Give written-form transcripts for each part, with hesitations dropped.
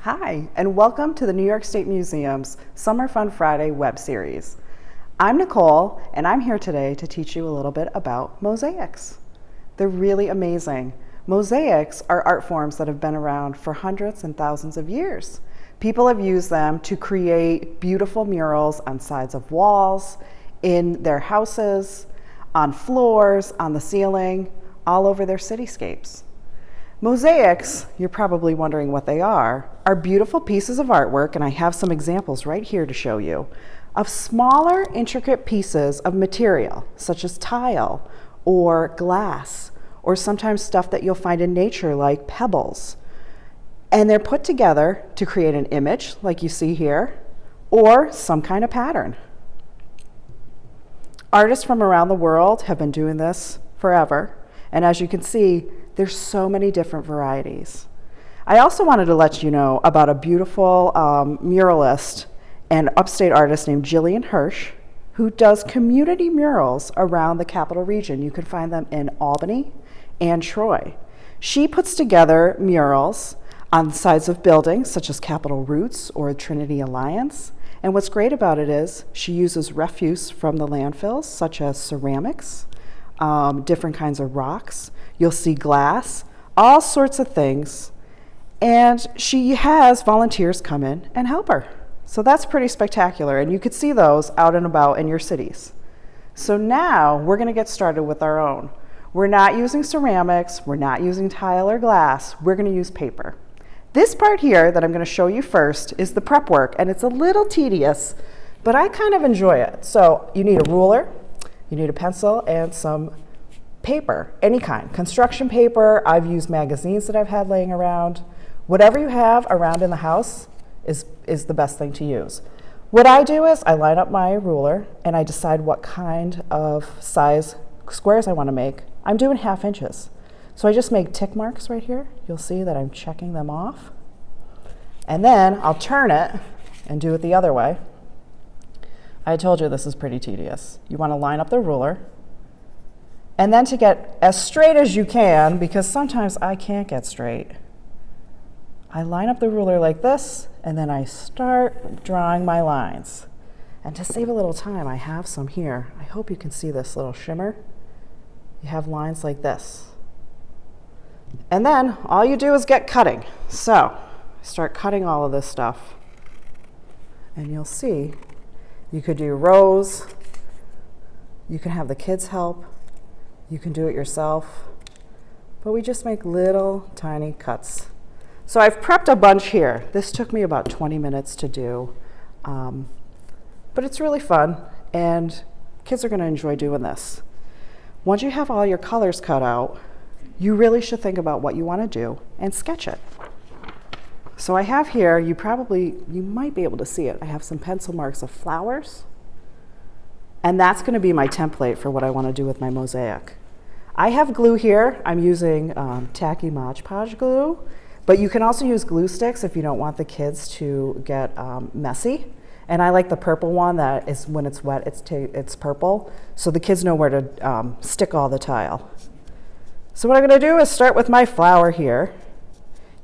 Hi, and welcome to the New York State Museum's Summer Fun Friday web series. I'm Nicole, and I'm here today to teach you a little bit about mosaics. They're really amazing. Mosaics are art forms that have been around for hundreds and thousands of years. People have used them to create beautiful murals on sides of walls, in their houses, on floors, on the ceiling, all over their cityscapes. Mosaics, you're probably wondering what they are beautiful pieces of artwork, and I have some examples right here to show you, of smaller, intricate pieces of material, such as tile or glass, or sometimes stuff that you'll find in nature like pebbles. And they're put together to create an image, like you see here, or some kind of pattern. Artists from around the world have been doing this forever, and as you can see, there's so many different varieties. I also wanted to let you know about a beautiful muralist and upstate artist named Jillian Hirsch, who does community murals around the capital region. You can find them in Albany and Troy. She puts together murals on the sides of buildings such as Capitol Roots or Trinity Alliance. And what's great about it is she uses refuse from the landfills, such as ceramics, different kinds of rocks. You'll see glass, all sorts of things. And she has volunteers come in and help her. So that's pretty spectacular. And you could see those out and about in your cities. So now we're going to get started with our own. We're not using ceramics. We're not using tile or glass. We're going to use paper. This part here that I'm going to show you first is the prep work. And it's a little tedious, but I kind of enjoy it. So you need a ruler, you need a pencil, and some paper, any kind. Construction paper, I've used magazines that I've had laying around. Whatever you have around in the house is the best thing to use. What I do is I line up my ruler and I decide what kind of size squares I want to make. I'm doing 1/2 inches. So I just make tick marks right here. You'll see that I'm checking them off. And then I'll turn it and do it the other way. I told you this is pretty tedious. You want to line up the ruler. And then to get as straight as you can, because sometimes I can't get straight, I line up the ruler like this, and then I start drawing my lines. And to save a little time, I have some here. I hope you can see this little shimmer. You have lines like this. And then all you do is get cutting. So I start cutting all of this stuff. And you'll see, you could do rows. You can have the kids help. You can do it yourself. But we just make little tiny cuts. So I've prepped a bunch here. This took me about 20 minutes to do. But it's really fun, and kids are going to enjoy doing this. Once you have all your colors cut out, you really should think about what you want to do and sketch it. So I have here, you might be able to see it, I have some pencil marks of flowers, and that's going to be my template for what I want to do with my mosaic. I have glue here. I'm using tacky Mod Podge glue, but you can also use glue sticks if you don't want the kids to get messy. And I like the purple one that is, when it's wet, it's purple, so the kids know where to stick all the tile. So what I'm going to do is start with my flower here.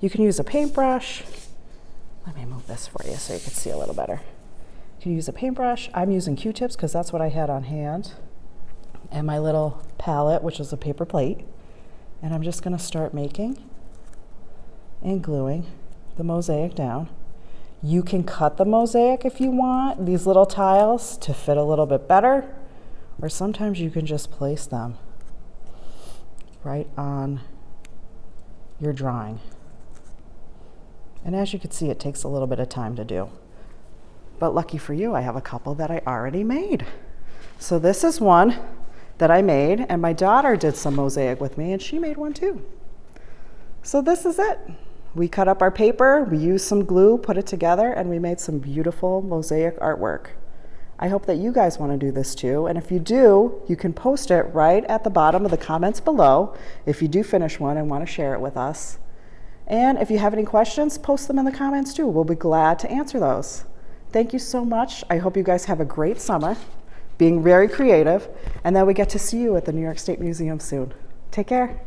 You can use a paintbrush. Let me move this for you so you can see a little better. You can use a paintbrush. I'm using Q-tips because that's what I had on hand. And my little palette, which is a paper plate. And I'm just going to start making and gluing the mosaic down. You can cut the mosaic if you want, these little tiles, to fit a little bit better. Or sometimes you can just place them right on your drawing. And as you can see, it takes a little bit of time to do. But lucky for you, I have a couple that I already made. So this is one that I made, and my daughter did some mosaic with me, and she made one too. So this is it. We cut up our paper, we used some glue, put it together, and we made some beautiful mosaic artwork. I hope that you guys want to do this too, and if you do, you can post it right at the bottom of the comments below if you do finish one and want to share it with us. And if you have any questions, post them in the comments too. We'll be glad to answer those. Thank you so much. I hope you guys have a great summer, being very creative, and that we get to see you at the New York State Museum soon. Take care.